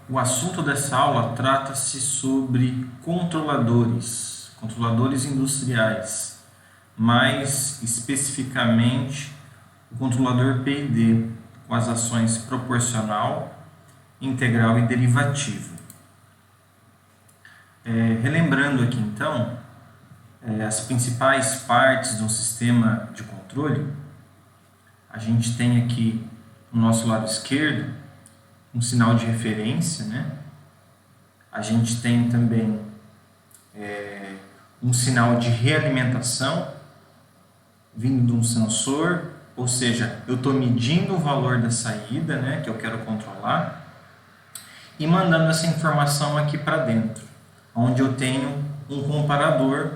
O assunto dessa aula trata-se sobre controladores, controladores industriais, mais especificamente o controlador P&D, com as ações proporcional, integral e derivativa. Relembrando aqui então, as principais partes do sistema de controle, a gente tem aqui no nosso lado esquerdo um sinal de referência, né? A gente tem também um sinal de realimentação vindo de um sensor, ou seja, eu estou medindo o valor da saída, né, que eu quero controlar, e mandando essa informação aqui para dentro, onde eu tenho um comparador,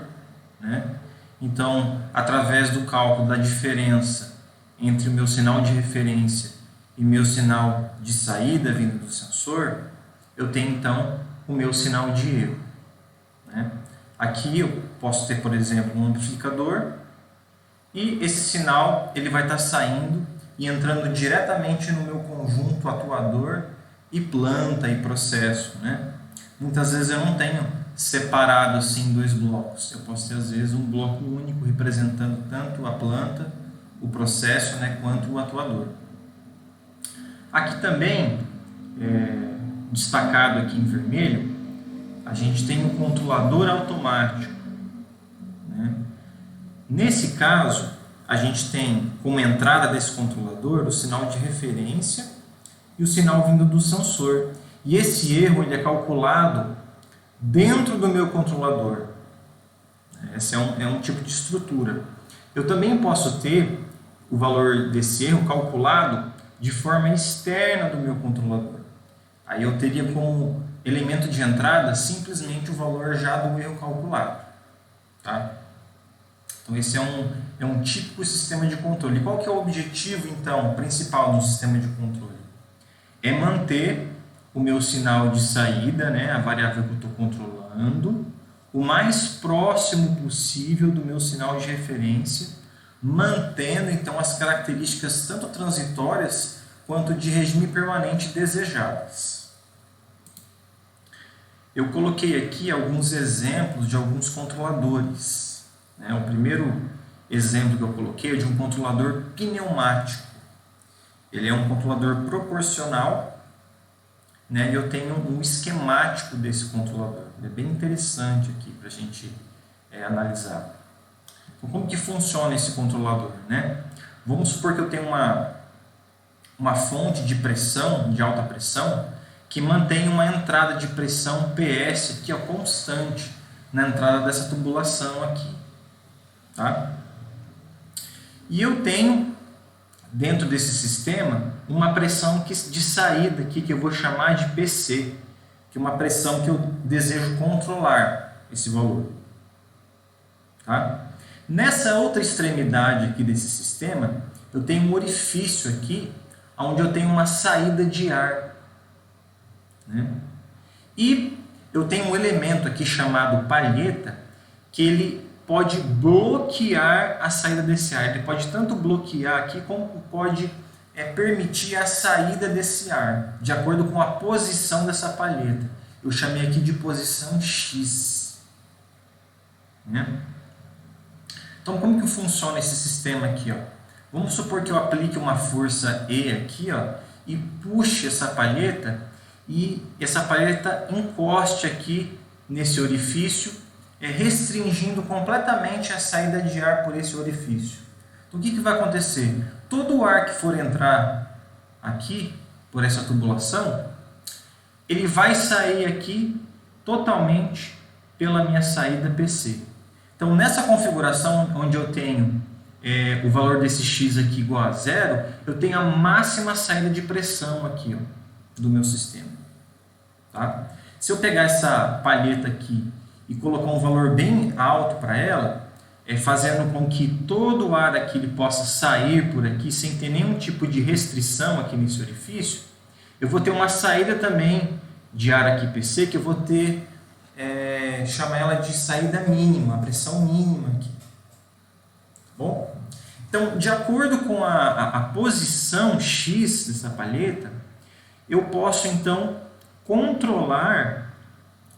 né? Então, através do cálculo da diferença entre o meu sinal de referência e meu sinal de saída vindo do sensor, eu tenho então o meu sinal de erro, né? Aqui eu posso ter, por exemplo, um amplificador e esse sinal ele vai estar saindo e entrando diretamente no meu conjunto atuador e planta e processo, né? Muitas vezes eu não tenho separado assim dois blocos, eu posso ter às vezes um bloco único representando tanto a planta, o processo, né, quanto o atuador. Aqui também, destacado aqui em vermelho, a gente tem um controlador automático, né? Nesse caso, a gente tem como entrada desse controlador o sinal de referência e o sinal vindo do sensor. E esse erro ele é calculado dentro do meu controlador. Esse é um tipo de estrutura. Eu também posso ter o valor desse erro calculado de forma externa do meu controlador. Aí eu teria como elemento de entrada simplesmente o valor já do erro calculado. Tá? Então esse é um típico sistema de controle. Qual que é o objetivo, então, principal do sistema de controle? É manter o meu sinal de saída, né, a variável que eu estou controlando, o mais próximo possível do meu sinal de referência, mantendo então as características tanto transitórias quanto de regime permanente desejadas. Eu coloquei aqui alguns exemplos de alguns controladores, né? O primeiro exemplo que eu coloquei é de um controlador pneumático. Ele é um controlador proporcional, né? E eu tenho um esquemático desse controlador. Ele é bem interessante aqui para a gente analisar. Então, como que funciona esse controlador, né? Vamos supor que eu tenho uma fonte de pressão, de alta pressão, que mantém uma entrada de pressão PS que é constante na entrada dessa tubulação aqui, tá? E eu tenho dentro desse sistema uma pressão de saída aqui que eu vou chamar de PC, que é uma pressão que eu desejo controlar esse valor, tá? Nessa outra extremidade aqui desse sistema, eu tenho um orifício aqui, onde eu tenho uma saída de ar, né? E eu tenho um elemento aqui chamado palheta, que ele pode bloquear a saída desse ar. Ele pode tanto bloquear aqui, como pode permitir a saída desse ar, de acordo com a posição dessa palheta. Eu chamei aqui de posição X, né? Então, como que funciona esse sistema aqui, ó? Vamos supor que eu aplique uma força E aqui, ó, e puxe essa palheta e essa palheta encoste aqui nesse orifício, restringindo completamente a saída de ar por esse orifício. Então, o que vai acontecer? Todo o ar que for entrar aqui, por essa tubulação, ele vai sair aqui totalmente pela minha saída PC. Então, nessa configuração onde eu tenho o valor desse X aqui igual a zero, eu tenho a máxima saída de pressão aqui, ó, do meu sistema. Tá? Se eu pegar essa palheta aqui e colocar um valor bem alto para ela, fazendo com que todo o ar aqui ele possa sair por aqui sem ter nenhum tipo de restrição aqui nesse orifício, eu vou ter uma saída também de ar aqui PC, que eu vou ter, chamar ela de saída mínima, a pressão mínima aqui. Bom, então, de acordo com a posição X dessa palheta, eu posso então controlar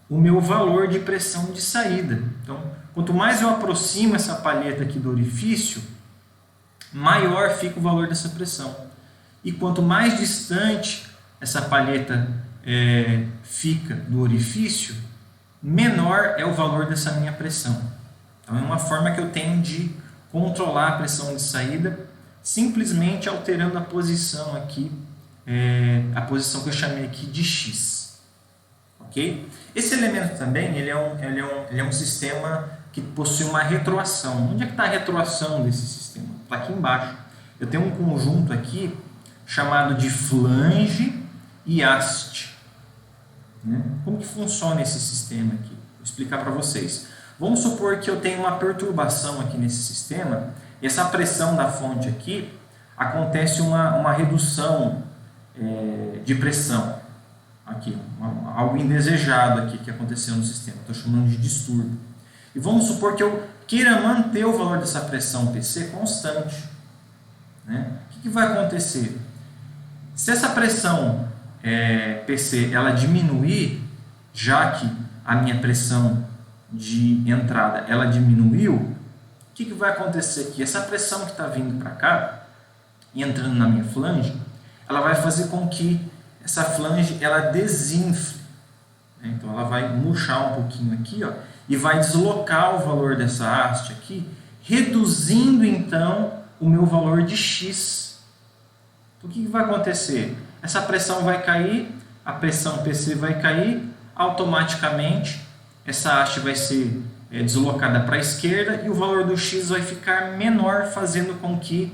o meu valor de pressão de saída. Então, quanto mais eu aproximo essa palheta aqui do orifício, maior fica o valor dessa pressão. E quanto mais distante essa palheta fica do orifício, menor é o valor dessa minha pressão. Então, é uma forma que eu tenho de controlar a pressão de saída, simplesmente alterando a posição aqui, a posição que eu chamei aqui de X. Ok? Esse elemento também ele é um sistema que possui uma retroação. Onde é que está a retroação desse sistema? Está aqui embaixo. Eu tenho um conjunto aqui chamado de flange e haste. Como que funciona esse sistema aqui? Vou explicar para vocês. Vamos supor que eu tenho uma perturbação aqui nesse sistema, e essa pressão da fonte aqui, acontece uma redução de pressão. Aqui, algo indesejado aqui que aconteceu no sistema. Estou chamando de distúrbio. E vamos supor que eu queira manter o valor dessa pressão PC constante. O que vai acontecer? Se essa pressão PC ela diminuir, já que a minha pressão de entrada ela diminuiu, o que vai acontecer aqui? Essa pressão que está vindo para cá e entrando na minha flange, ela vai fazer com que essa flange ela desinfle. Então ela vai murchar um pouquinho aqui, ó, e vai deslocar o valor dessa haste aqui, reduzindo então o meu valor de X. Então, o que vai acontecer? Essa pressão vai cair, a pressão PC vai cair, automaticamente essa haste vai ser deslocada para a esquerda e o valor do X vai ficar menor, fazendo com que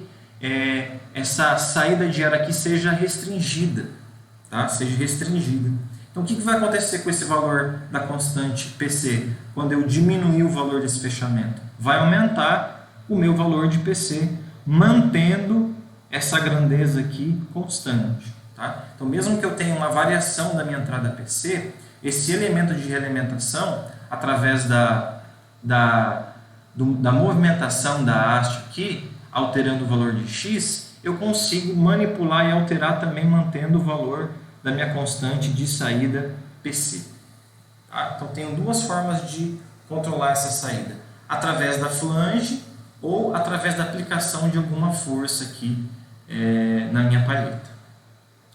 essa saída de ar aqui seja restringida. Tá? Seja restringida. Então, o que vai acontecer com esse valor da constante PC quando eu diminuir o valor desse fechamento? Vai aumentar o meu valor de PC, mantendo essa grandeza aqui constante. Tá? Então, mesmo que eu tenha uma variação da minha entrada PC, esse elemento de realimentação, através da movimentação da haste aqui, alterando o valor de X, eu consigo manipular e alterar também mantendo o valor da minha constante de saída PC. Tá? Então, tenho duas formas de controlar essa saída. Através da flange ou através da aplicação de alguma força aqui na minha palheta.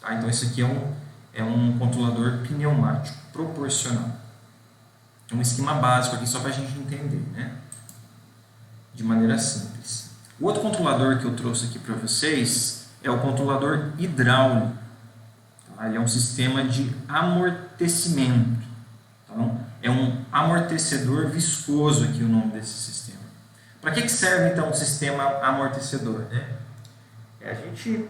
Tá? Então, esse aqui é um controlador pneumático proporcional. É um esquema básico aqui só para a gente entender, né? De maneira simples. O outro controlador que eu trouxe aqui para vocês é o controlador hidráulico. Tá? Ele é um sistema de amortecimento. Então, é um amortecedor viscoso aqui o nome desse sistema. Para que serve então o sistema amortecedor? A gente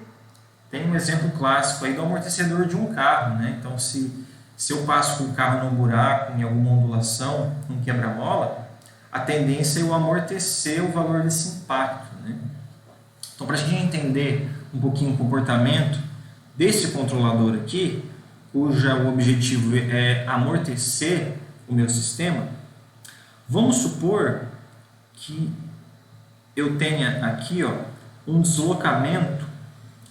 tem um exemplo clássico aí do amortecedor de um carro, né? Então, se eu passo com o carro num buraco, em alguma ondulação, num quebra-mola, a tendência é eu amortecer o valor desse impacto, né? Então, para a gente entender um pouquinho o comportamento desse controlador aqui, cujo objetivo é amortecer o meu sistema, vamos supor que eu tenha aqui, ó, um deslocamento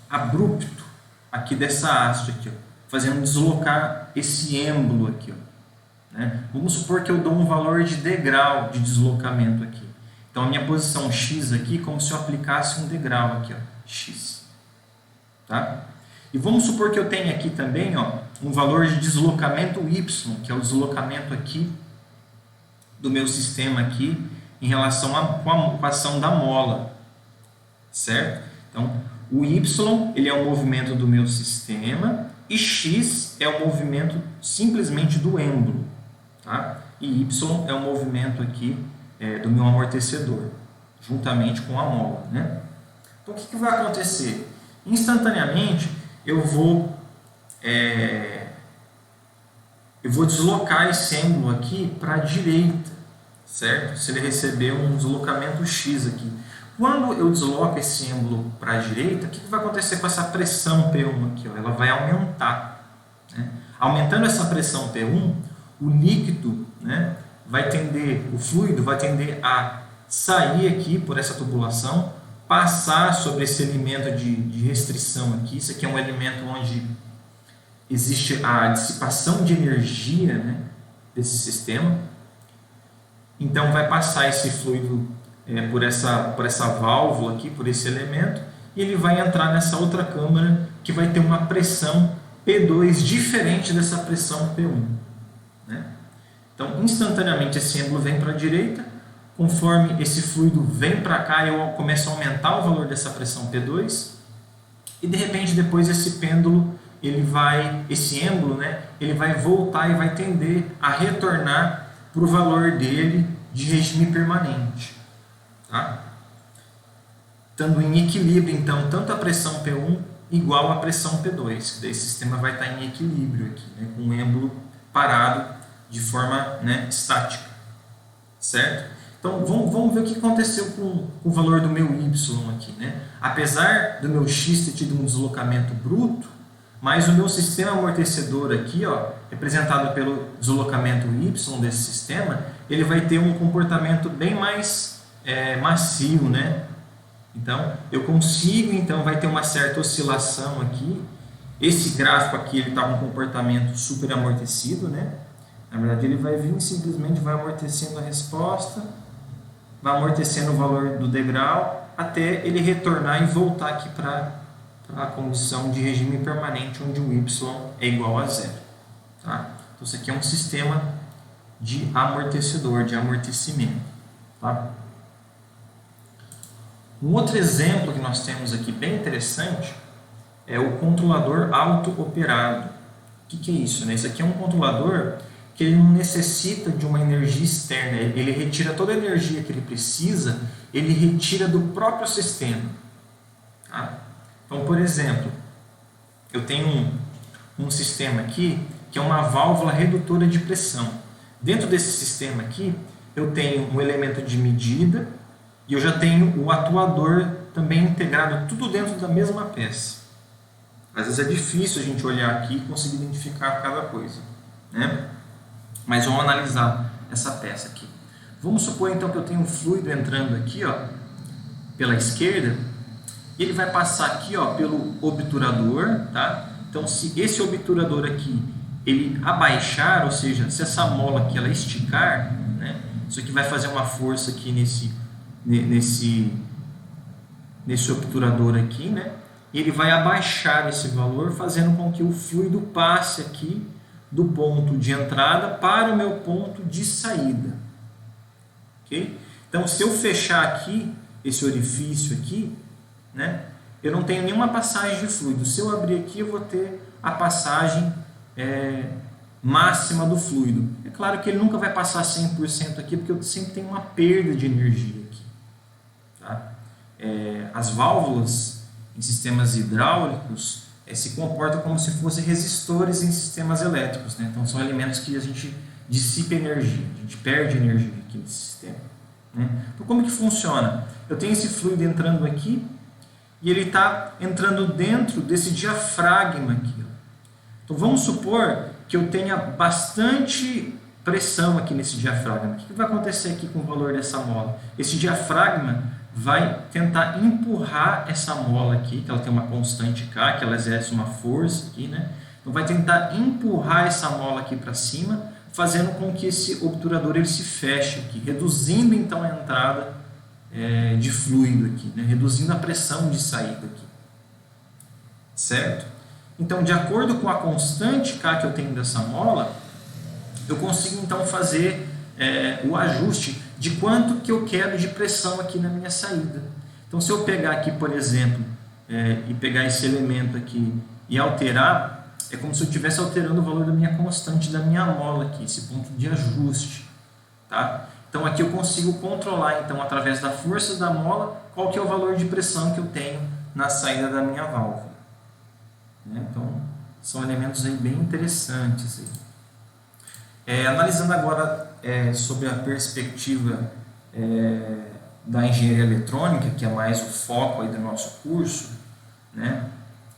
abrupto aqui dessa haste aqui, ó, fazendo deslocar esse êmbolo aqui, ó, né? Vamos supor que eu dou um valor de degrau de deslocamento aqui. Então a minha posição X aqui, como se eu aplicasse um degrau aqui, ó, X, tá? E vamos supor que eu tenha aqui também, ó, um valor de deslocamento Y, que é o deslocamento aqui do meu sistema aqui em relação com a ação da mola, certo? Então o Y ele é o movimento do meu sistema e X é o movimento simplesmente do êmbolo, tá? E Y é o movimento aqui do meu amortecedor, juntamente com a mola, né? Então o que vai acontecer? Instantaneamente eu vou deslocar esse êmbolo aqui para a direita, certo? Se ele receber um deslocamento X aqui. Quando eu desloco esse êmbolo para a direita, o que vai acontecer com essa pressão P1 aqui? Ó? Ela vai aumentar, né? Aumentando essa pressão P1, o líquido, né, o fluido vai tender a sair aqui por essa tubulação, passar sobre esse elemento de restrição aqui. Isso aqui é um elemento onde existe a dissipação de energia, né, desse sistema. Então vai passar esse fluido por essa válvula aqui, por esse elemento, e ele vai entrar nessa outra câmara que vai ter uma pressão P2 diferente dessa pressão P1. Né? Então, instantaneamente esse êmbolo vem para a direita, conforme esse fluido vem para cá, eu começo a aumentar o valor dessa pressão P2, e de repente depois esse pêndulo, esse êmbolo, né, ele vai voltar e vai tender a retornar para o valor dele de regime permanente. Tá? Estando em equilíbrio, então, tanto a pressão P1 igual à pressão P2. Daí o sistema vai estar em equilíbrio aqui, né, com o êmbolo parado de forma, né, estática. Certo? Então, vamos ver o que aconteceu com o valor do meu Y aqui. Né? Apesar do meu X ter tido um deslocamento bruto, mas o meu sistema amortecedor aqui, ó, representado pelo deslocamento Y desse sistema, ele vai ter um comportamento bem mais macio, né? Então, eu consigo, então, vai ter uma certa oscilação aqui. Esse gráfico aqui, ele está com um comportamento super amortecido, né? Na verdade, ele vai vir simplesmente vai amortecendo a resposta, vai amortecendo o valor do degrau, até ele retornar e voltar aqui para a condição de regime permanente, onde o Y é igual a zero. Tá? Então, isso aqui é um sistema de amortecedor, de amortecimento. Tá? Um outro exemplo que nós temos aqui bem interessante é o controlador auto-operado. O que é isso? Né? Isso aqui é um controlador que ele não necessita de uma energia externa, ele retira toda a energia que ele precisa, ele retira do próprio sistema. Tá? Então, por exemplo, eu tenho um sistema aqui que é uma válvula redutora de pressão. Dentro desse sistema aqui, eu tenho um elemento de medida e eu já tenho o atuador também integrado, tudo dentro da mesma peça. Às vezes é difícil a gente olhar aqui e conseguir identificar cada coisa, né? Mas vamos analisar essa peça aqui. Vamos supor então que eu tenho um fluido entrando aqui, ó, pela esquerda, e ele vai passar aqui, ó, pelo obturador, tá? Então, se esse obturador aqui ele abaixar, ou seja, se essa mola aqui ela esticar, né, isso aqui vai fazer uma força aqui nesse obturador aqui, né? E ele vai abaixar esse valor, fazendo com que o fluido passe aqui do ponto de entrada para o meu ponto de saída. Ok? Então, se eu fechar aqui esse orifício aqui, né, eu não tenho nenhuma passagem de fluido. Se eu abrir aqui, eu vou ter a passagem máxima do fluido. É claro que ele nunca vai passar 100% aqui, porque eu sempre tenho uma perda de energia aqui. Tá? As válvulas em sistemas hidráulicos se comportam como se fossem resistores em sistemas elétricos. Né? Então, são elementos que a gente dissipa energia, a gente perde energia aqui nesse sistema. Né? Então, como que funciona? Eu tenho esse fluido entrando aqui e ele está entrando dentro desse diafragma aqui. Ó. Então, vamos supor que eu tenha bastante pressão aqui nesse diafragma. O que vai acontecer aqui com o valor dessa mola? Esse diafragma vai tentar empurrar essa mola aqui, que ela tem uma constante K, que ela exerce uma força aqui, né? Então vai tentar empurrar essa mola aqui para cima, fazendo com que esse obturador ele se feche aqui, reduzindo então a entrada de fluido aqui, né? Reduzindo a pressão de saída aqui. Certo? Então, de acordo com a constante K que eu tenho dessa mola, eu consigo então fazer o ajuste de quanto que eu quero de pressão aqui na minha saída. Então, se eu pegar aqui, por exemplo, e pegar esse elemento aqui e alterar, é como se eu estivesse alterando o valor da minha constante da minha mola aqui, esse ponto de ajuste. Tá? Então, aqui eu consigo controlar, então, através da força da mola, qual que é o valor de pressão que eu tenho na saída da minha válvula. Né? Então, são elementos aí bem interessantes. Aí. Analisando agora sobre a perspectiva da engenharia eletrônica, que é mais o foco aí do nosso curso, né?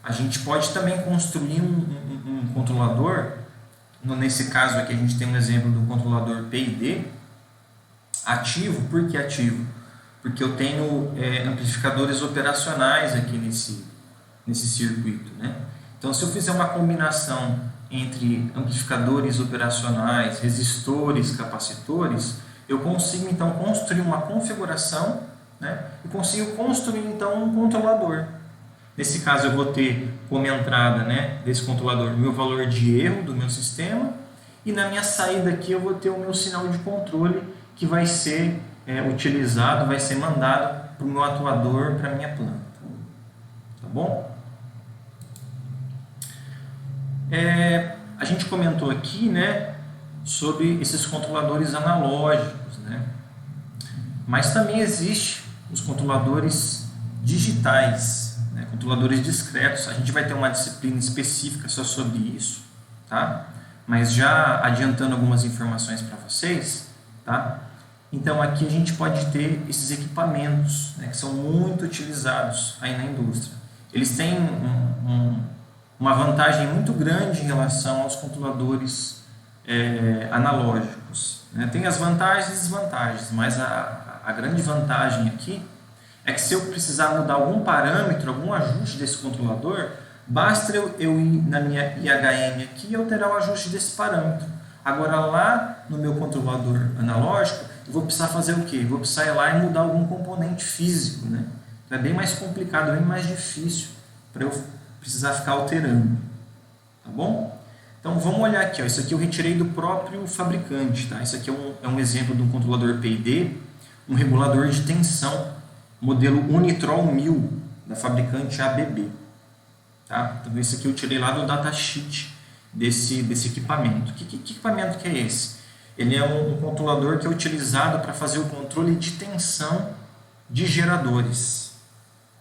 A gente pode também construir um controlador. Nesse caso aqui a gente tem um exemplo do controlador PID ativo. Por que ativo? Porque eu tenho amplificadores operacionais aqui nesse circuito, né? Então, se eu fizer uma combinação entre amplificadores operacionais, resistores, capacitores, eu consigo então construir uma configuração, né, e consigo construir então um controlador. Nesse caso eu vou ter como entrada, né, desse controlador o meu valor de erro do meu sistema, e na minha saída aqui eu vou ter o meu sinal de controle que vai ser utilizado, vai ser mandado para o meu atuador, para a minha planta. Tá bom? A gente comentou aqui, né, sobre esses controladores analógicos, né? Mas também existe os controladores digitais, né? Controladores discretos. A gente vai ter uma disciplina específica só sobre isso, tá? Mas já adiantando algumas informações para vocês, tá? Então aqui a gente pode ter esses equipamentos, né, que são muito utilizados aí na indústria. Eles têm uma vantagem muito grande em relação aos controladores analógicos, né? Tem as vantagens e desvantagens, mas a grande vantagem aqui é que se eu precisar mudar algum parâmetro, algum ajuste desse controlador, basta eu ir na minha IHM aqui e alterar o ajuste desse parâmetro. Agora lá no meu controlador analógico, eu vou precisar fazer o quê? Eu vou precisar ir lá e mudar algum componente físico, né? Então é bem mais complicado, bem mais difícil para eu precisar ficar alterando, tá bom? Então vamos olhar aqui, ó. Isso aqui eu retirei do próprio fabricante, tá? Isso aqui é um exemplo de um controlador PID, um regulador de tensão, modelo Unitrol 1000, da fabricante ABB, tá? Então esse aqui eu tirei lá do datasheet desse equipamento. Que equipamento que é esse? Ele é um controlador que é utilizado para fazer o controle de tensão de geradores.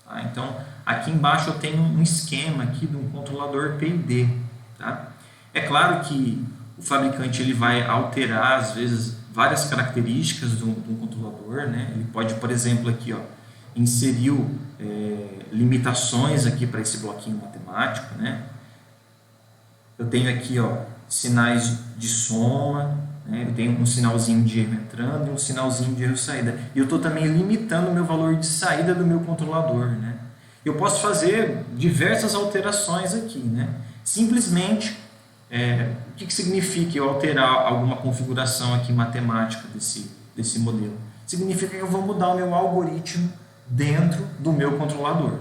Tá? Então, aqui embaixo eu tenho um esquema aqui de um controlador PID. Tá? É claro que o fabricante ele vai alterar, às vezes, várias características de um controlador. Né? Ele pode, por exemplo, aqui, ó, inserir limitações aqui para esse bloquinho matemático. Né? Eu tenho aqui, ó, sinais de soma, né? Eu tenho um sinalzinho de erro entrando e um sinalzinho de erro saída. E eu estou também limitando o meu valor de saída do meu controlador. Né? Eu posso fazer diversas alterações aqui. Né? Simplesmente, o que significa eu alterar alguma configuração aqui matemática desse modelo? Significa que eu vou mudar o meu algoritmo dentro do meu controlador.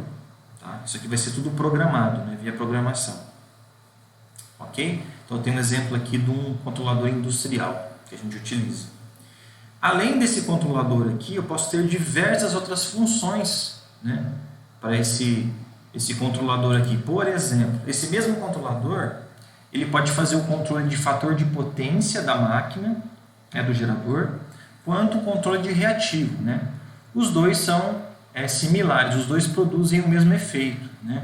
Tá? Isso aqui vai ser tudo programado, né? Via programação. Ok? Então eu tenho um exemplo aqui de um controlador industrial que a gente utiliza. Além desse controlador aqui, eu posso ter diversas outras funções, né, para esse controlador aqui. Por exemplo, esse mesmo controlador, ele pode fazer o controle de fator de potência da máquina, né, do gerador, quanto o controle de reativo. Né? Os dois são similares, os dois produzem o mesmo efeito. Né?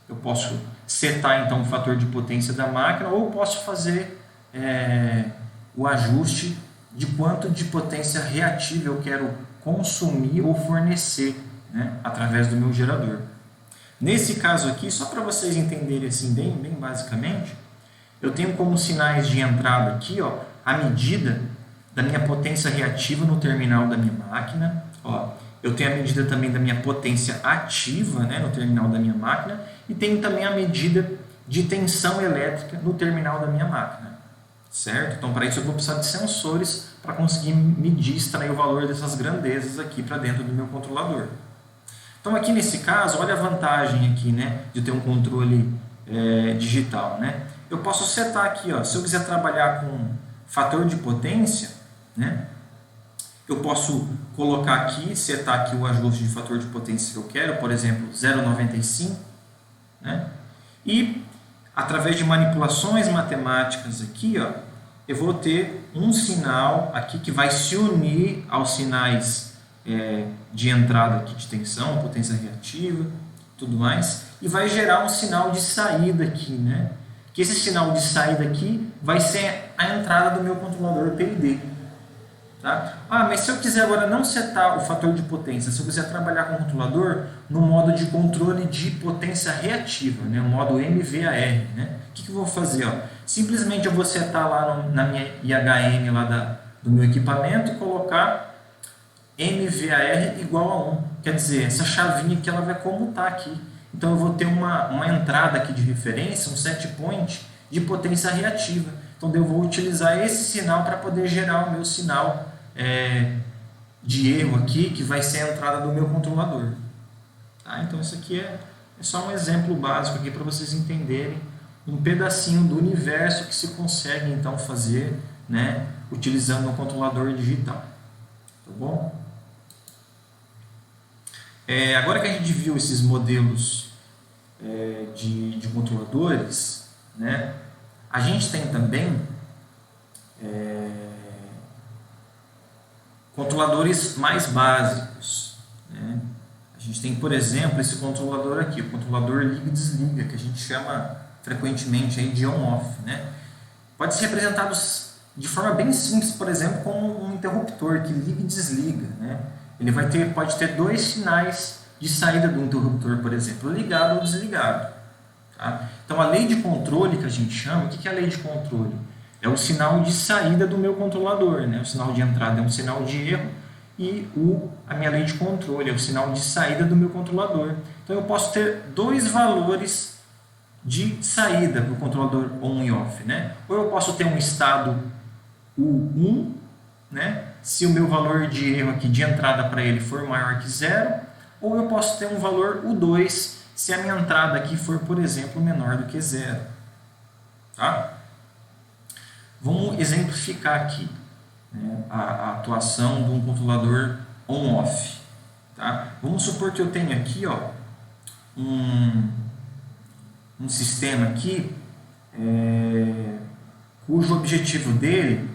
Eu posso setar então o fator de potência da máquina, ou posso fazer o ajuste de quanto de potência reativa eu quero consumir ou fornecer, né, através do meu gerador. Nesse caso aqui, só para vocês entenderem assim bem basicamente, eu tenho como sinais de entrada aqui, ó, a medida da minha potência reativa no terminal da minha máquina. Ó, eu tenho a medida também da minha potência ativa, né, no terminal da minha máquina, e tenho também a medida de tensão elétrica no terminal da minha máquina, certo? Então, para isso eu vou precisar de sensores para conseguir medir, extrair o valor dessas grandezas aqui para dentro do meu controlador. Então, aqui nesse caso, olha a vantagem aqui, né, de ter um controle digital, né? Eu posso setar aqui, ó, se eu quiser trabalhar com fator de potência, né, eu posso colocar aqui, setar aqui o ajuste de fator de potência que eu quero, por exemplo, 0,95, né? E através de manipulações matemáticas aqui, ó, eu vou ter um sinal aqui que vai se unir aos sinais de entrada aqui de tensão, potência reativa, tudo mais, e vai gerar um sinal de saída aqui, né? Que esse sinal de saída aqui vai ser a entrada do meu controlador PID. Tá? Mas se eu quiser agora não setar o fator de potência, se eu quiser trabalhar com o controlador no modo de controle de potência reativa, né, o modo MVAR, né, o que eu vou fazer? Ó? Simplesmente eu vou setar lá na minha IHM lá do meu equipamento e colocar MVAR igual a 1. Quer dizer, essa chavinha aqui ela vai comutar aqui. então eu vou ter uma entrada aqui de referência, um set point de potência reativa. Então eu vou utilizar esse sinal para poder gerar o meu sinal de erro aqui, que vai ser a entrada do meu controlador. Tá? Então isso aqui é só um exemplo básico aqui para vocês entenderem um pedacinho do universo que se consegue então fazer, né, utilizando um controlador digital. Tá bom? Agora que a gente viu esses modelos de controladores, né, a gente tem também controladores mais básicos, né? A gente tem, por exemplo, esse controlador aqui, o controlador liga e desliga, que a gente chama frequentemente aí de on-off, né? Pode ser representado de forma bem simples, por exemplo, como um interruptor que liga e desliga, né? Ele pode ter dois sinais de saída do interruptor, por exemplo, ligado ou desligado. Tá? Então, a lei de controle que a gente chama, o que é a lei de controle? É o sinal de saída do meu controlador, né? O sinal de entrada é um sinal de erro e a minha lei de controle é o sinal de saída do meu controlador. Então, eu posso ter dois valores de saída do controlador on e off, né? Ou eu posso ter um estado U1, né? Se o meu valor de erro aqui de entrada para ele for maior que zero, ou eu posso ter um valor U2 se a minha entrada aqui for, por exemplo, menor do que zero. Tá? Vamos exemplificar aqui, né, a atuação de um controlador on-off. Tá? Vamos supor que eu tenho aqui um sistema aqui cujo objetivo dele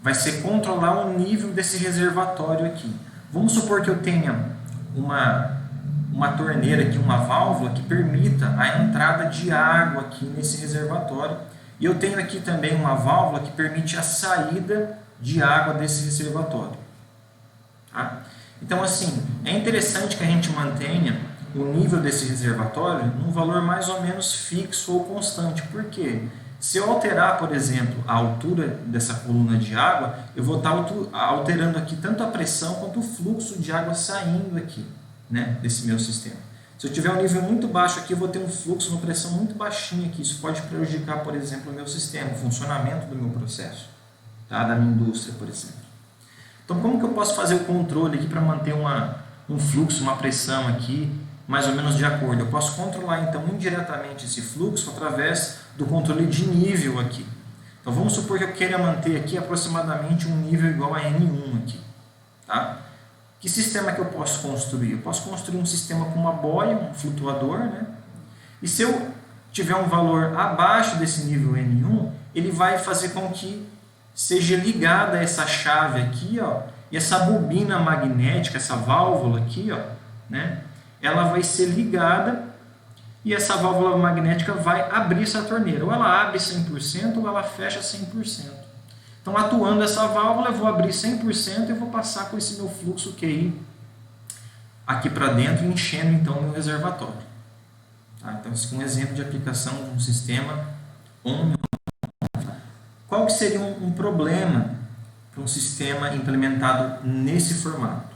vai ser controlar o nível desse reservatório aqui. Vamos supor que eu tenha uma torneira aqui, uma válvula que permita a entrada de água aqui nesse reservatório. E eu tenho aqui também uma válvula que permite a saída de água desse reservatório. Tá? Então, assim, é interessante que a gente mantenha o nível desse reservatório num valor mais ou menos fixo ou constante. Por quê? Se eu alterar, por exemplo, a altura dessa coluna de água, eu vou estar alterando aqui tanto a pressão quanto o fluxo de água saindo aqui, né, desse meu sistema. Se eu tiver um nível muito baixo aqui, eu vou ter um fluxo, uma pressão muito baixinha aqui. Isso pode prejudicar, por exemplo, o meu sistema, o funcionamento do meu processo, tá? Da minha indústria, por exemplo. Então, como que eu posso fazer o controle aqui para manter um fluxo, uma pressão aqui, mais ou menos de acordo? Eu posso controlar, então, indiretamente esse fluxo através do controle de nível aqui. Então, vamos supor que eu queira manter aqui aproximadamente um nível igual a N1 aqui, tá? Que sistema que eu posso construir? Eu posso construir um sistema com uma boia, um flutuador, né? E se eu tiver um valor abaixo desse nível N1, ele vai fazer com que seja ligada essa chave aqui, e essa bobina magnética, essa válvula aqui, né? Ela vai ser ligada e essa válvula magnética vai abrir essa torneira. Ou ela abre 100% ou ela fecha 100%. Então, atuando essa válvula, eu vou abrir 100% e vou passar com esse meu fluxo QI aqui para dentro, enchendo então o meu reservatório. Tá? Então, esse é um exemplo de aplicação de um sistema on. Qual que seria um problema para um sistema implementado nesse formato?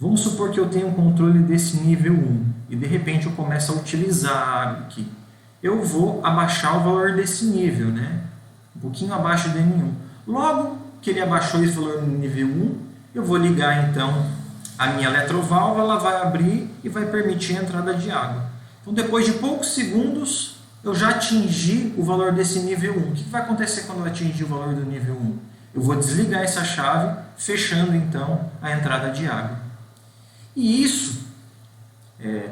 Vamos supor que eu tenho um controle desse nível 1 e de repente eu começo a utilizar a água aqui. Eu vou abaixar o valor desse nível, né? Um pouquinho abaixo do N1. Logo que ele abaixou esse valor no nível 1, eu vou ligar então a minha eletroválvula, ela vai abrir e vai permitir a entrada de água. Então, depois de poucos segundos, eu já atingi o valor desse nível 1. O que vai acontecer quando eu atingir o valor do nível 1? Eu vou desligar essa chave, fechando então a entrada de água. E isso,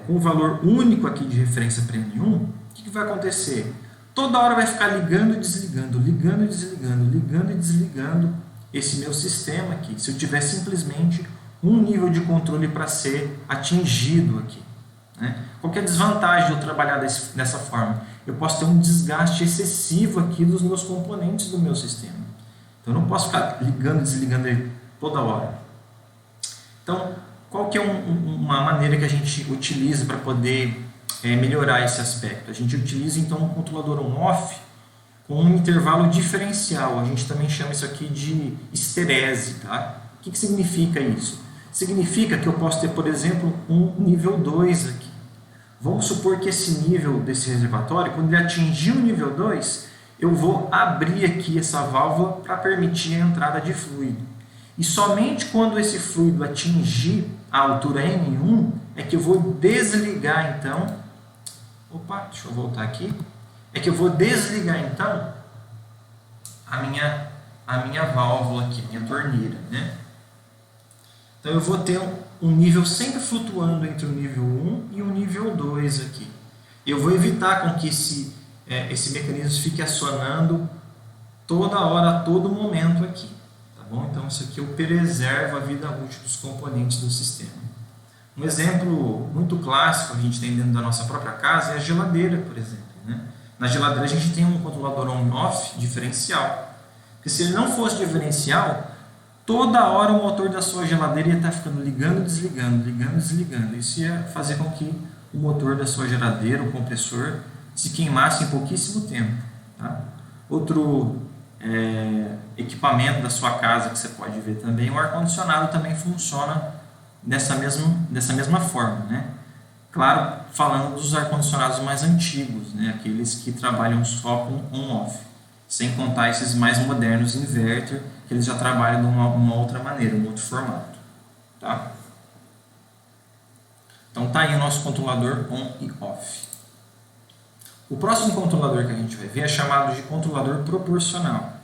com o valor único aqui de referência para N1, o que vai acontecer? Toda hora vai ficar ligando e desligando, ligando e desligando, ligando e desligando esse meu sistema aqui. Se eu tiver simplesmente um nível de controle para ser atingido aqui, né? Qual que é a desvantagem de eu trabalhar dessa forma? Eu posso ter um desgaste excessivo aqui dos meus componentes do meu sistema. Então, eu não posso ficar ligando e desligando ele toda hora. Então, qual que é uma maneira que a gente utiliza para poder melhorar esse aspecto? A gente utiliza então um controlador on-off com um intervalo diferencial. A gente também chama isso aqui de esterese. Tá? O que significa isso? Significa que eu posso ter, por exemplo, um nível 2 aqui. Vamos supor que esse nível desse reservatório, quando ele atingir o nível 2, eu vou abrir aqui essa válvula para permitir a entrada de fluido. E somente quando esse fluido atingir a altura N1 é que eu vou desligar então. Opa, deixa eu voltar aqui. É que eu vou desligar então a minha válvula aqui, minha torneira, né? Então eu vou ter um nível sempre flutuando entre o nível 1 e o nível 2 aqui. Eu vou evitar com que esse mecanismo fique acionando toda hora, a todo momento aqui. Tá bom? Então isso aqui eu preservo a vida útil dos componentes do sistema. Um exemplo muito clássico que a gente tem dentro da nossa própria casa é a geladeira, por exemplo, né? Na geladeira a gente tem um controlador on-off diferencial. Porque se ele não fosse diferencial, toda hora o motor da sua geladeira ia estar ficando ligando, desligando. Isso ia fazer com que o motor da sua geladeira, o compressor, se queimasse em pouquíssimo tempo. Tá? Outro equipamento da sua casa que você pode ver também, o ar-condicionado também funciona dessa mesma forma. Né? Claro, falando dos ar-condicionados mais antigos, né? Aqueles que trabalham só com on-off, sem contar esses mais modernos inverter, que eles já trabalham de uma outra maneira, um outro formato. Tá? Então tá aí o nosso controlador on e off. O próximo controlador que a gente vai ver é chamado de controlador proporcional.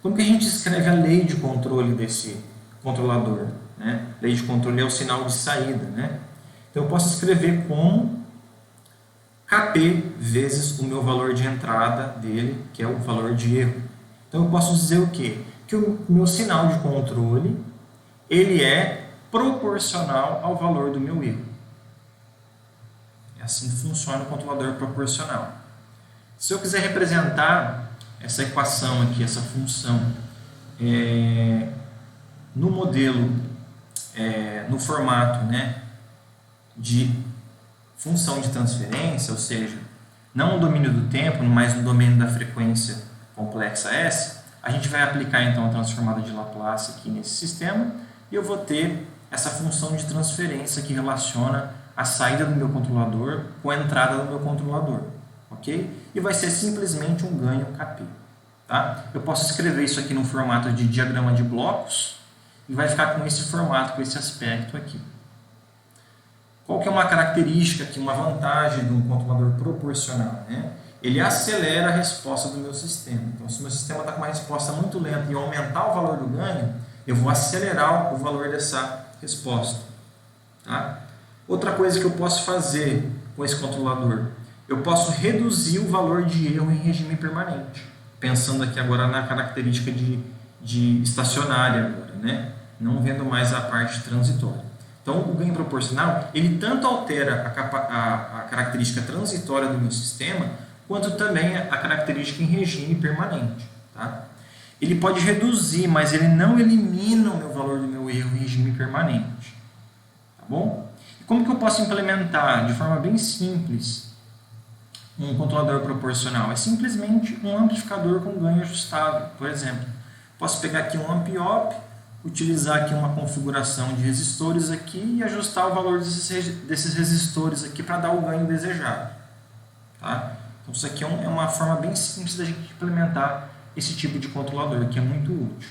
Como que a gente escreve a lei de controle desse controlador? Né? Lei de controle é o sinal de saída. Né? Então eu posso escrever como Kp vezes o meu valor de entrada dele, que é o valor de erro. Então eu posso dizer o quê? Que o meu sinal de controle ele é proporcional ao valor do meu erro. É assim que funciona o controlador proporcional. Se eu quiser representar essa equação aqui, essa função, no modelo, no formato, né, de função de transferência, ou seja, não no domínio do tempo, mas no domínio da frequência complexa S, a gente vai aplicar então a transformada de Laplace aqui nesse sistema e eu vou ter essa função de transferência que relaciona a saída do meu controlador com a entrada do meu controlador, ok? E vai ser simplesmente um ganho Kp. Tá? Eu posso escrever isso aqui no formato de diagrama de blocos e vai ficar com esse formato, com esse aspecto aqui. Qual que é uma característica aqui, uma vantagem de um controlador proporcional? Né? Ele acelera a resposta do meu sistema. Então, se o meu sistema está com uma resposta muito lenta e eu aumentar o valor do ganho, eu vou acelerar o valor dessa resposta. Tá? Outra coisa que eu posso fazer com esse controlador, eu posso reduzir o valor de erro em regime permanente. Pensando aqui agora na característica de estacionária, agora, né? Não vendo mais a parte transitória. Então, o ganho proporcional, ele tanto altera a característica transitória do meu sistema, quanto também a característica em regime permanente. Tá? Ele pode reduzir, mas ele não elimina o meu valor do meu erro em regime permanente. Tá bom? E como que eu posso implementar de forma bem simples um controlador proporcional? É simplesmente um amplificador com ganho ajustável. Por exemplo, posso pegar aqui um amp-op, utilizar aqui uma configuração de resistores aqui e ajustar o valor desses resistores aqui para dar o ganho desejado. Tá? Então isso aqui é uma forma bem simples da gente implementar esse tipo de controlador, que é muito útil.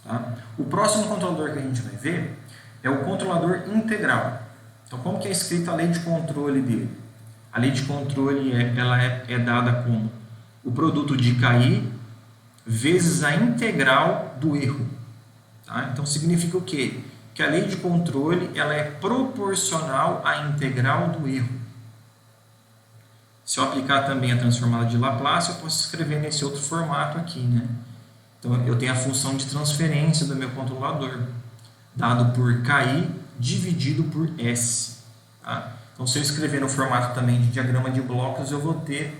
Tá? O próximo controlador que a gente vai ver é o controlador integral. Então como que é escrita a lei de controle dele? A lei de controle é dada como o produto de KI vezes a integral do erro. Tá? Então significa o quê? Que a lei de controle ela é proporcional à integral do erro. Se eu aplicar também a transformada de Laplace, eu posso escrever nesse outro formato aqui. Né? Então eu tenho a função de transferência do meu controlador, dado por KI dividido por S. Tá? Então se eu escrever no formato também de diagrama de blocos, eu vou ter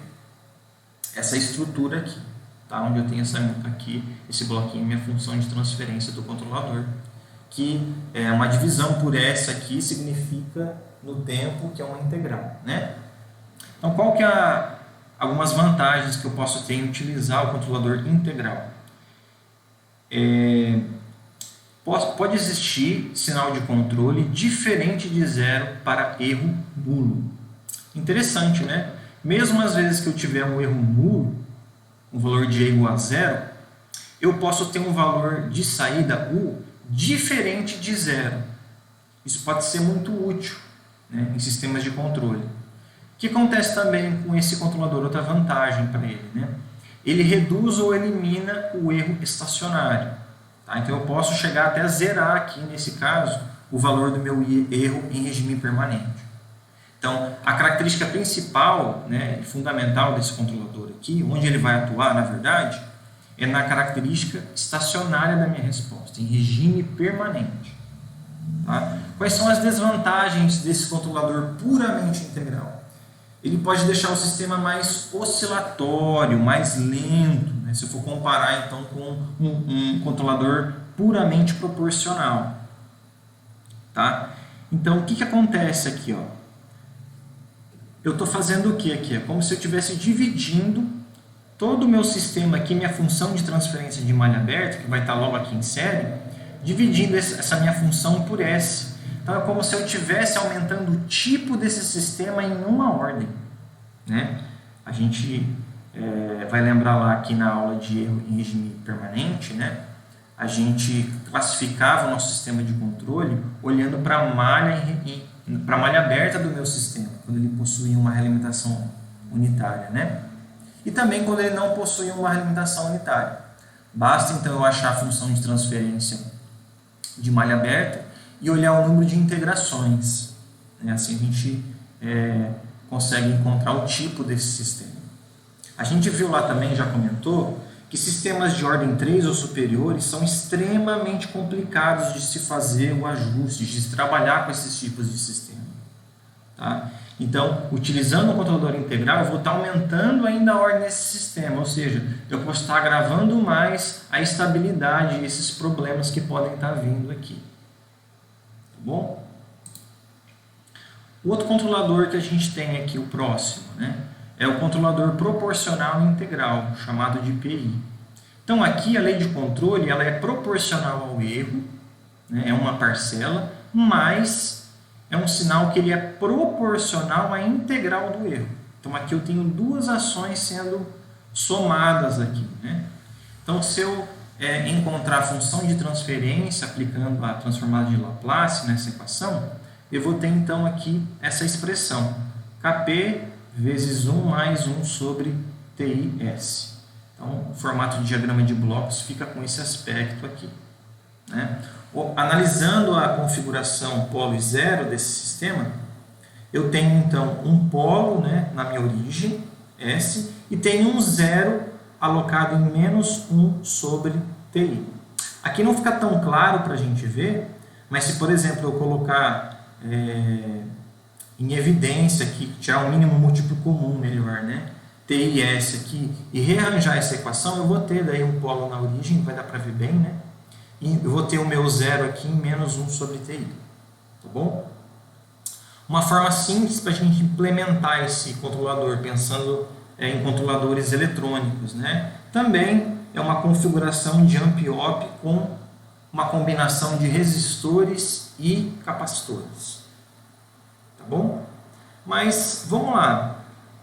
essa estrutura aqui. Tá? Onde eu tenho esse bloquinho, minha função de transferência do controlador, que é uma divisão por S aqui, significa no tempo que é uma integral. Né? Então, qual que é algumas vantagens que eu posso ter em utilizar o controlador integral? Pode existir sinal de controle diferente de zero para erro nulo. Interessante, né? Mesmo às vezes que eu tiver um erro nulo, um valor de E igual a zero, eu posso ter um valor de saída U diferente de zero. Isso pode ser muito útil, né, em sistemas de controle. O que acontece também com esse controlador? Outra vantagem para ele, né? Ele reduz ou elimina o erro estacionário. Tá? Então eu posso chegar até zerar aqui, nesse caso, o valor do meu erro em regime permanente. Então, a característica principal, né, fundamental desse controlador aqui, onde ele vai atuar, na verdade, é na característica estacionária da minha resposta, em regime permanente. Tá? Quais são as desvantagens desse controlador puramente integral? Ele pode deixar o sistema mais oscilatório, mais lento, né, se eu for comparar então com um controlador puramente proporcional. Tá? Então, o que acontece aqui? Ó? Eu estou fazendo o que aqui? É como se eu estivesse dividindo todo o meu sistema aqui, minha função de transferência de malha aberta, que vai estar logo aqui em série, dividindo essa minha função por S. Então é como se eu estivesse aumentando o tipo desse sistema em uma ordem. Né? A gente vai lembrar lá aqui na aula de erro em regime permanente, né? A gente classificava o nosso sistema de controle olhando para a malha aberta do meu sistema, quando ele possuía uma realimentação unitária, né? E também quando ele não possui uma realimentação unitária. Basta então eu achar a função de transferência de malha aberta e olhar o número de integrações. Né? Assim a gente consegue encontrar o tipo desse sistema. A gente viu lá também, já comentou, que sistemas de ordem 3 ou superiores são extremamente complicados de se fazer o ajuste, de se trabalhar com esses tipos de sistema. Tá? Então, utilizando o controlador integral, eu vou estar aumentando ainda a ordem desse sistema, ou seja, eu posso estar agravando mais a estabilidade e esses problemas que podem estar vindo aqui. Tá bom? O outro controlador que a gente tem aqui, o próximo, né, é o controlador proporcional integral, chamado de PI. Então, aqui a lei de controle ela é proporcional ao erro, né, é uma parcela, mas é um sinal que ele é proporcional à integral do erro. Então, aqui eu tenho duas ações sendo somadas aqui. Né? Então, se eu encontrar a função de transferência aplicando a transformada de Laplace nessa equação, eu vou ter então aqui essa expressão, Kp vezes 1 mais 1 sobre TIS. Então, o formato de diagrama de blocos fica com esse aspecto aqui. Né? Analisando a configuração polo e zero desse sistema, eu tenho então um polo, né, na minha origem, S, e tenho um zero alocado em menos 1 sobre TI. Aqui não fica tão claro para a gente ver, mas se, por exemplo, eu colocar em evidência aqui, tirar um mínimo múltiplo comum melhor, né? TIS aqui, e rearranjar essa equação, eu vou ter daí um polo na origem, vai dar para ver bem, né? E eu vou ter o meu zero aqui em menos 1 sobre TI. Tá bom? Uma forma simples para a gente implementar esse controlador, pensando em controladores eletrônicos, né? Também é uma configuração de amp-op com uma combinação de resistores e capacitores. Tá bom? Mas vamos lá.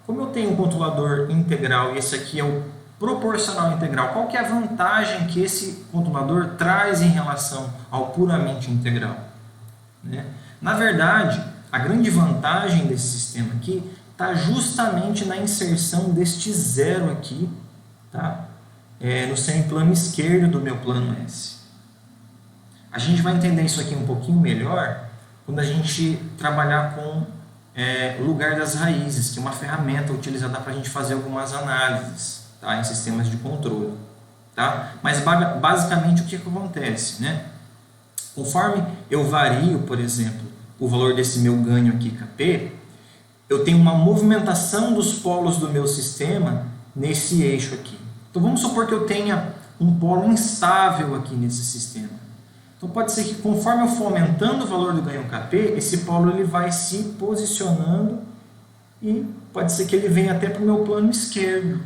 Como eu tenho um controlador integral e esse aqui é o proporcional integral, qual que é a vantagem que esse controlador traz em relação ao puramente integral? Né? Na verdade, a grande vantagem desse sistema aqui está justamente na inserção deste zero aqui, tá? No semiplano esquerdo do meu plano S. A gente vai entender isso aqui um pouquinho melhor quando a gente trabalhar com o lugar das raízes, que é uma ferramenta utilizada para a gente fazer algumas análises, tá, em sistemas de controle. Tá? Mas basicamente o que acontece? Né? Conforme eu vario, por exemplo, o valor desse meu ganho aqui, Kp, eu tenho uma movimentação dos polos do meu sistema nesse eixo aqui. Então vamos supor que eu tenha um polo instável aqui nesse sistema. Então pode ser que conforme eu for aumentando o valor do ganho Kp, esse polo ele vai se posicionando e pode ser que ele venha até para o meu plano esquerdo.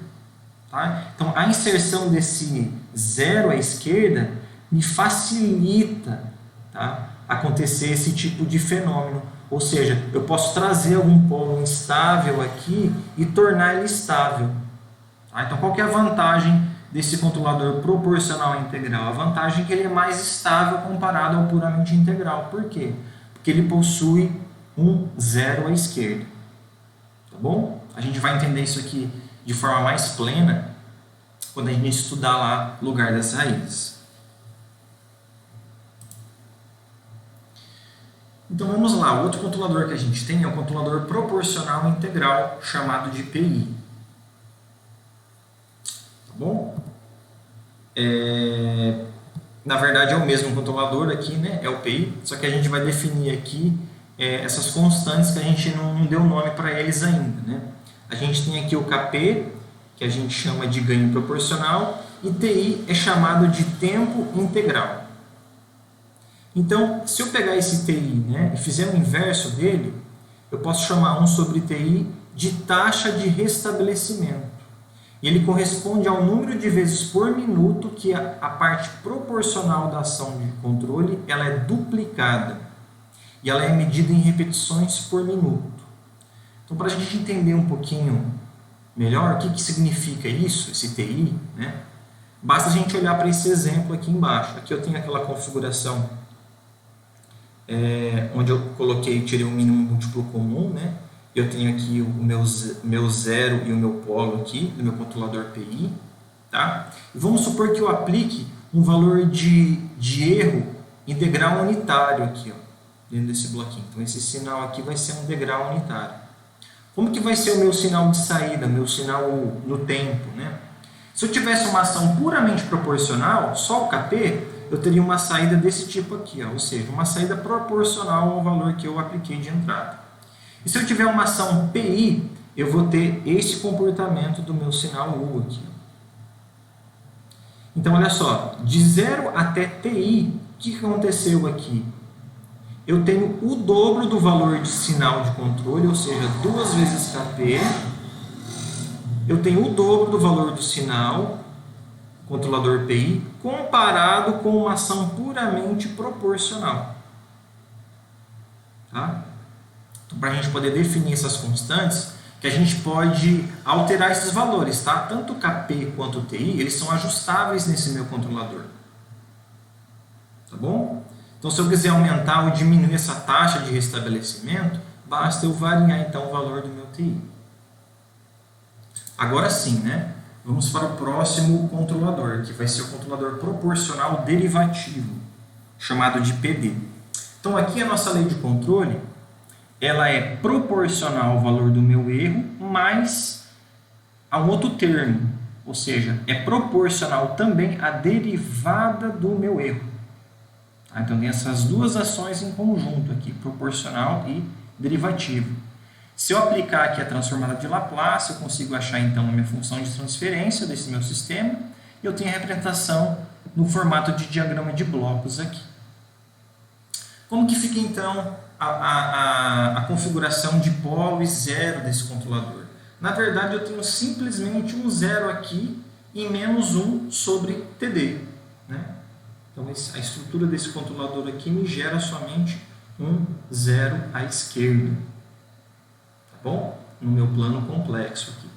Tá? Então a inserção desse zero à esquerda me facilita, tá, acontecer esse tipo de fenômeno, Ou seja, eu posso trazer algum polo instável aqui e tornar ele estável. Tá? Então, qual que é a vantagem desse controlador proporcional integral? A vantagem é que ele é mais estável comparado ao puramente integral. Por quê? Porque ele possui um zero à esquerda. Tá bom? A gente vai entender isso aqui de forma mais plena quando a gente estudar lá o lugar das raízes. Então vamos lá, o outro controlador que a gente tem é o controlador proporcional integral, chamado de PI. Tá bom? Na verdade é o mesmo controlador aqui, né? É o PI, só que a gente vai definir aqui essas constantes que a gente não deu nome para eles ainda, né? A gente tem aqui o KP, que a gente chama de ganho proporcional, e TI é chamado de tempo integral. Então, se eu pegar esse TI, né, e fizer o inverso dele, eu posso chamar 1 sobre TI de taxa de restabelecimento. E ele corresponde ao número de vezes por minuto que a parte proporcional da ação de controle ela é duplicada. E ela é medida em repetições por minuto. Então, para a gente entender um pouquinho melhor o que significa isso, esse TI, né, basta a gente olhar para esse exemplo aqui embaixo. Aqui eu tenho aquela configuração onde eu tirei o mínimo múltiplo comum, né? Eu tenho aqui o meu zero e o meu polo aqui, do meu controlador PI, tá? E vamos supor que eu aplique um valor de erro em degrau unitário aqui, ó, dentro desse bloquinho. Então, esse sinal aqui vai ser um degrau unitário. Como que vai ser o meu sinal de saída, meu sinal no tempo, né? Se eu tivesse uma ação puramente proporcional, só o KP, eu teria uma saída desse tipo aqui, ó, ou seja, uma saída proporcional ao valor que eu apliquei de entrada. E se eu tiver uma ação PI, eu vou ter esse comportamento do meu sinal U aqui. Então, olha só, de 0 até TI, o que aconteceu aqui? Eu tenho o dobro do valor de sinal de controle, ou seja, 2 vezes KP. Eu tenho o dobro do valor do sinal, controlador PI, comparado com uma ação puramente proporcional. Tá? Então, para a gente poder definir essas constantes, que a gente pode alterar esses valores, tá? Tanto o KP quanto o TI, eles são ajustáveis nesse meu controlador. Tá bom? Então, se eu quiser aumentar ou diminuir essa taxa de restabelecimento, basta eu variar então o valor do meu TI. Agora sim, né? Vamos para o próximo controlador, que vai ser o controlador proporcional derivativo, chamado de PD. Então, aqui a nossa lei de controle, ela é proporcional ao valor do meu erro, mais a um outro termo, ou seja, é proporcional também à derivada do meu erro. Então, tem essas duas ações em conjunto aqui, proporcional e derivativo. Se eu aplicar aqui a transformada de Laplace, eu consigo achar então a minha função de transferência desse meu sistema, e eu tenho a representação no formato de diagrama de blocos aqui. Como que fica então a configuração de polo e zero desse controlador? Na verdade, eu tenho simplesmente um zero aqui e menos 1 sobre TD, né? Então, a estrutura desse controlador aqui me gera somente um zero à esquerda. Tá bom? No meu plano complexo aqui.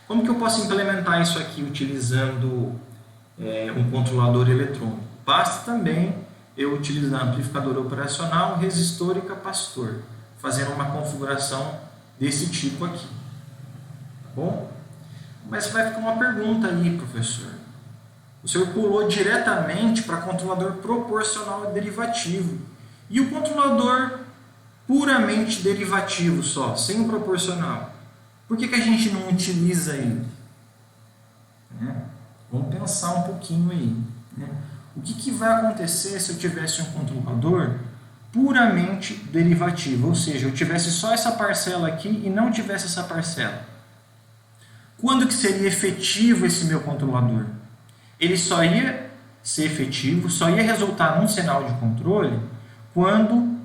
Como que eu posso implementar isso aqui utilizando um controlador eletrônico? Basta também eu utilizar amplificador operacional, resistor e capacitor, fazendo uma configuração desse tipo aqui. Tá bom? Mas vai ficar uma pergunta aí, professor. O senhor pulou diretamente para controlador proporcional e derivativo. E o controlador puramente derivativo só, sem o proporcional? Por que a gente não utiliza ele? Vamos pensar um pouquinho aí. O que vai acontecer se eu tivesse um controlador puramente derivativo? Ou seja, eu tivesse só essa parcela aqui e não tivesse essa parcela. Quando que seria efetivo esse meu controlador? Ele só ia ser efetivo, só ia resultar num sinal de controle quando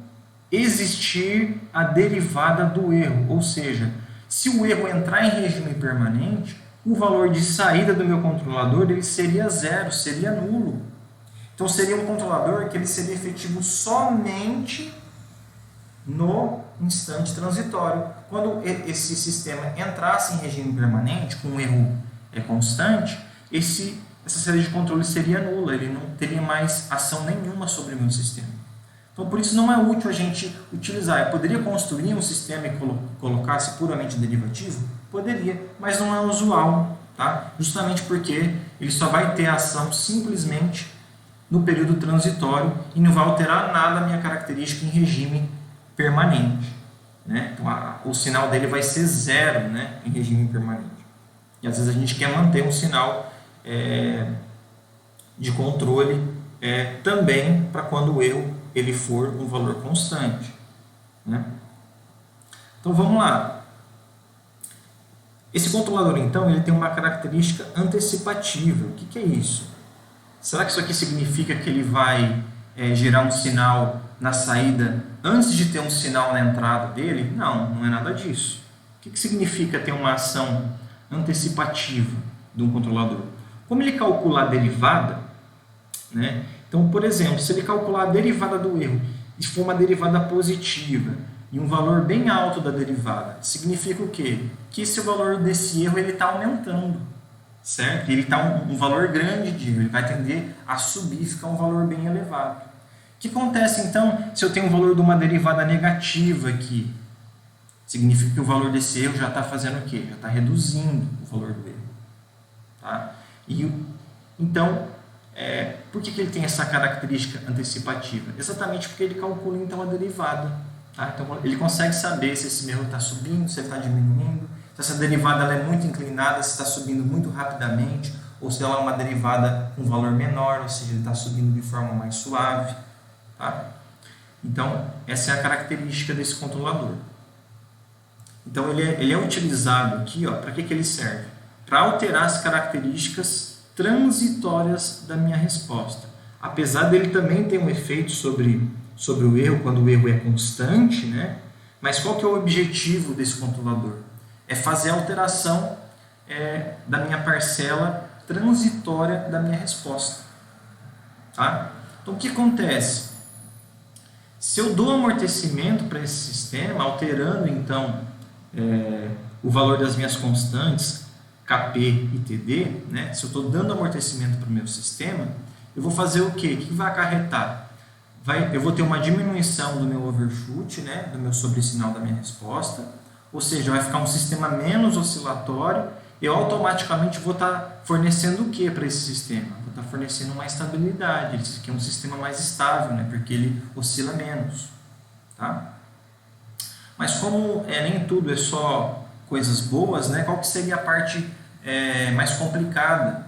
existir a derivada do erro. Ou seja, se o erro entrar em regime permanente, o valor de saída do meu controlador ele seria zero, seria nulo. Então, seria um controlador que ele seria efetivo somente no instante transitório. Quando esse sistema entrasse em regime permanente, com um erro constante, essa série de controle seria nula, ele não teria mais ação nenhuma sobre o meu sistema. Então, por isso não é útil a gente utilizar. Eu poderia construir um sistema e colocar-se puramente derivativo? Poderia, mas não é usual, tá? Justamente porque ele só vai ter ação simplesmente no período transitório e não vai alterar nada a minha característica em regime permanente, né? Então, o sinal dele vai ser zero, né, em regime permanente. E às vezes a gente quer manter um sinal de controle também para quando o erro ele for um valor constante, né? Então vamos lá. Esse controlador então ele tem uma característica antecipativa. O que é isso? Será que isso aqui significa que ele vai gerar um sinal na saída antes de ter um sinal na entrada dele? Não, não é nada disso. O que significa ter uma ação antecipativa de um controlador? Como ele calcula a derivada, né? Então, por exemplo, se ele calcular a derivada do erro e for uma derivada positiva e um valor bem alto da derivada, significa o quê? Que esse valor desse erro está aumentando, certo? Ele está um valor grande de erro, ele vai tender a subir e ficar um valor bem elevado. O que acontece então se eu tenho um valor de uma derivada negativa aqui? Significa que o valor desse erro já está fazendo o quê? Já está reduzindo o valor do erro. Tá? Então, por que ele tem essa característica antecipativa? Exatamente porque ele calcula então a derivada. Tá? Então, ele consegue saber se esse erro está subindo, se ele está diminuindo, se essa derivada ela é muito inclinada, se está subindo muito rapidamente, ou se ela é uma derivada com valor menor, ou seja, ele está subindo de forma mais suave. Tá? Então, essa é a característica desse controlador. Então, ele é utilizado aqui, para que ele serve? Para alterar as características transitórias da minha resposta. Apesar dele também ter um efeito sobre o erro, quando o erro é constante, né? Mas qual que é o objetivo desse controlador? É fazer a alteração da minha parcela transitória da minha resposta. Tá? Então, o que acontece? Se eu dou amortecimento para esse sistema, alterando então o valor das minhas constantes, Kp e Td, né? Se eu estou dando amortecimento para o meu sistema, eu vou fazer o quê? O que vai acarretar? Eu vou ter uma diminuição do meu overshoot, né? Do meu sobressinal da minha resposta, ou seja, vai ficar um sistema menos oscilatório, eu automaticamente vou estar fornecendo o que para esse sistema? Vou estar fornecendo uma estabilidade, isso aqui é um sistema mais estável, né? Porque ele oscila menos. Tá? Mas como nem tudo é só coisas boas, né? Qual que seria a parte mais complicada?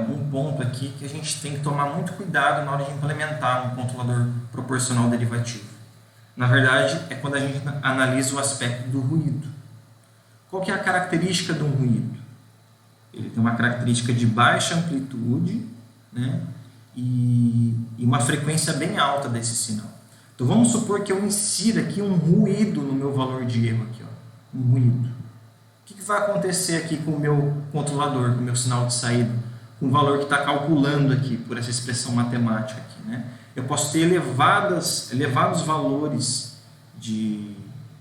Um ponto aqui que a gente tem que tomar muito cuidado na hora de implementar um controlador proporcional derivativo. Na verdade, é quando a gente analisa o aspecto do ruído. Qual que é a característica de um ruído? Ele tem uma característica de baixa amplitude, né? E uma frequência bem alta desse sinal. Então vamos supor que eu insira aqui um ruído no meu valor de erro aqui, um ruído. O que vai acontecer aqui com o meu controlador, com o meu sinal de saída, com o valor que está calculando aqui por essa expressão matemática aqui, né? Eu posso ter elevados valores de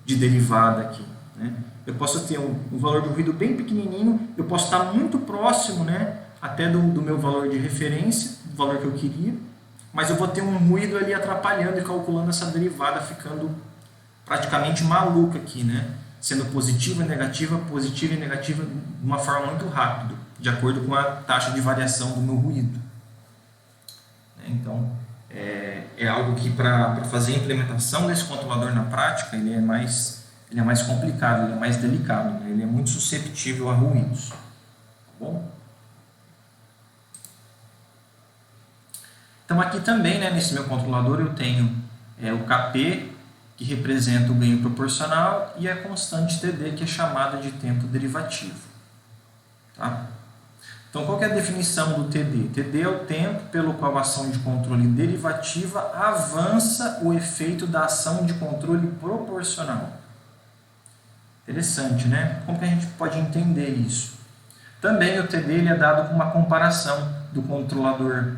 derivada aqui, né? Eu posso ter um valor de ruído bem pequenininho, eu posso estar muito próximo, né, até do meu valor de referência, do valor que eu queria, mas eu vou ter um ruído ali atrapalhando e calculando essa derivada, ficando praticamente maluca aqui, né? Sendo positiva e negativa de uma forma muito rápida, de acordo com a taxa de variação do meu ruído. Então, é algo que para fazer a implementação desse controlador na prática, ele é mais complicado, ele é mais delicado, né? Ele é muito suscetível a ruídos. Tá bom? Então aqui também, né, nesse meu controlador, eu tenho o Kp, que representa o ganho proporcional, e a constante Td, que é chamada de tempo derivativo. Tá? Então, qual que é a definição do Td? Td é o tempo pelo qual a ação de controle derivativa avança o efeito da ação de controle proporcional. Interessante, né? Como que a gente pode entender isso? Também o Td ele é dado com uma comparação do controlador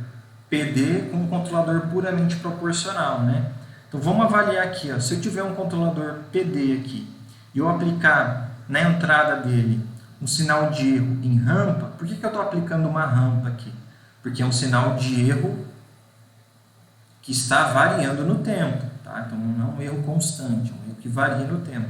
PD com um controlador puramente proporcional, né? Então vamos avaliar aqui, ó, se eu tiver um controlador PD aqui e eu aplicar na entrada dele um sinal de erro em rampa, por que eu estou aplicando uma rampa aqui? Porque é um sinal de erro que está variando no tempo, tá? Então não é um erro constante, é um erro que varia no tempo.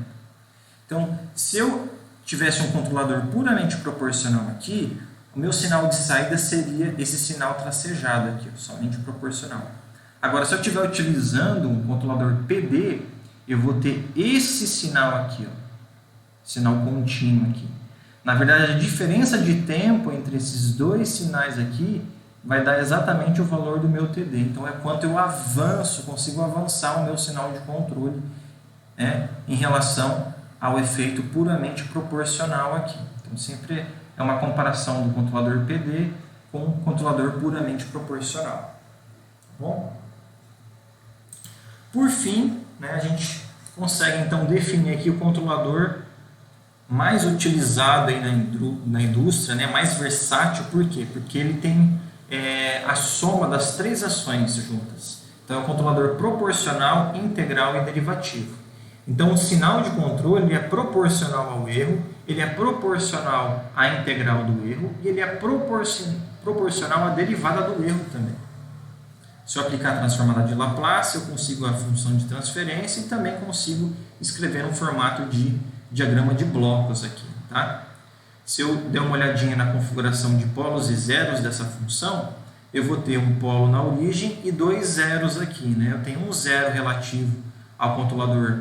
Então, se eu tivesse um controlador puramente proporcional aqui, o meu sinal de saída seria esse sinal tracejado aqui, somente proporcional. Agora, se eu estiver utilizando um controlador PD, eu vou ter esse sinal aqui, ó, sinal contínuo aqui. Na verdade, a diferença de tempo entre esses dois sinais aqui vai dar exatamente o valor do meu TD. Então, é quanto eu avanço, consigo avançar o meu sinal de controle, né, em relação ao efeito puramente proporcional aqui. Então, sempre é uma comparação do controlador PD com o controlador puramente proporcional. Tá bom? Por fim, né, a gente consegue então definir aqui o controlador mais utilizado aí na indústria, né, mais versátil. Por quê? Porque ele tem a soma das três ações juntas. Então, é o controlador proporcional, integral e derivativo. Então, o sinal de controle ele é proporcional ao erro, ele é proporcional à integral do erro e ele é proporcional à derivada do erro também. Se eu aplicar a transformada de Laplace, eu consigo a função de transferência e também consigo escrever no formato de diagrama de blocos aqui, tá? Se eu der uma olhadinha na configuração de polos e zeros dessa função, eu vou ter um polo na origem e dois zeros aqui, né? Eu tenho um zero relativo ao controlador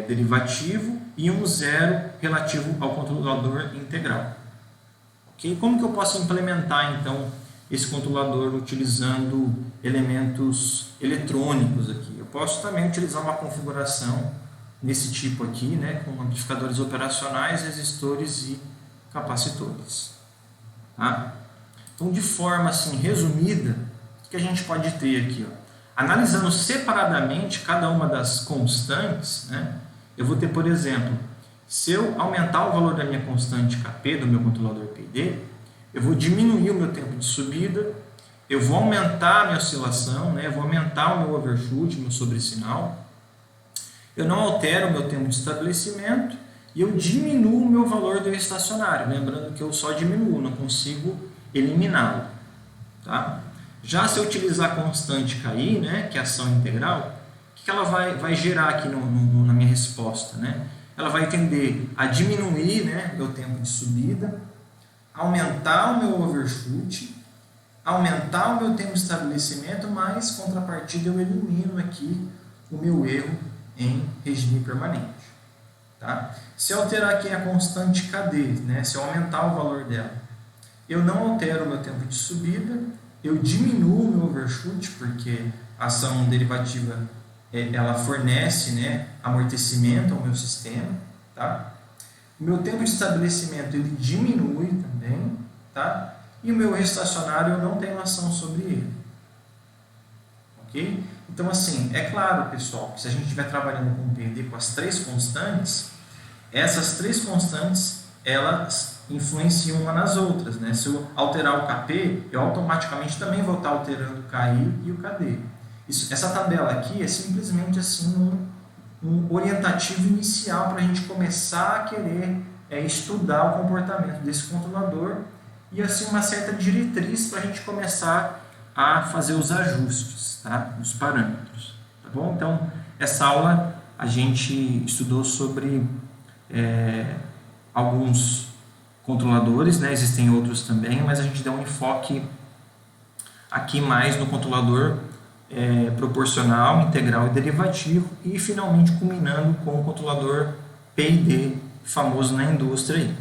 derivativo e um zero relativo ao controlador integral. Okay? Como que eu posso implementar, então, esse controlador utilizando elementos eletrônicos aqui? Eu posso também utilizar uma configuração nesse tipo aqui, né, com amplificadores operacionais, resistores e capacitores. Tá? Então, de forma assim, resumida, o que a gente pode ter aqui? Ó? Analisando separadamente cada uma das constantes, né, eu vou ter, por exemplo, se eu aumentar o valor da minha constante Kp, do meu controlador PD, eu vou diminuir o meu tempo de subida, eu vou aumentar a minha oscilação, né, eu vou aumentar o meu overshoot, meu sobressinal, eu não altero o meu tempo de estabelecimento e eu diminuo o meu valor do estacionário, lembrando que eu só diminuo, não consigo eliminá-lo. Tá? Já se eu utilizar a constante KI, né, que é a ação integral, o que ela vai gerar aqui na minha resposta? Né? Ela vai tender a diminuir, né, meu tempo de subida, aumentar o meu overshoot, aumentar o meu tempo de estabelecimento, mas contrapartida eu elimino aqui o meu erro em regime permanente. Tá? Se eu alterar aqui a constante KD, né, se eu aumentar o valor dela, eu não altero o meu tempo de subida, eu diminuo o meu overshoot, porque a ação derivativa ela fornece, né, amortecimento ao meu sistema. Tá? O meu tempo de estabelecimento ele diminui também, tá? E o meu estacionário eu não tenho ação sobre ele. Ok? Então, assim, é claro, pessoal, que se a gente estiver trabalhando com PD com as três constantes, essas três constantes, elas influenciam uma nas outras, né? Se eu alterar o Kp, eu automaticamente também vou estar alterando o KI e o KD. Essa tabela aqui é simplesmente assim um orientativo inicial para a gente começar a querer estudar o comportamento desse controlador e assim uma certa diretriz para a gente começar a fazer os ajustes, tá? Os parâmetros, tá bom? Então, essa aula a gente estudou sobre alguns controladores, né? Existem outros também, mas a gente deu um enfoque aqui mais no controlador proporcional, integral e derivativo e finalmente culminando com o controlador PID, famoso na indústria aí.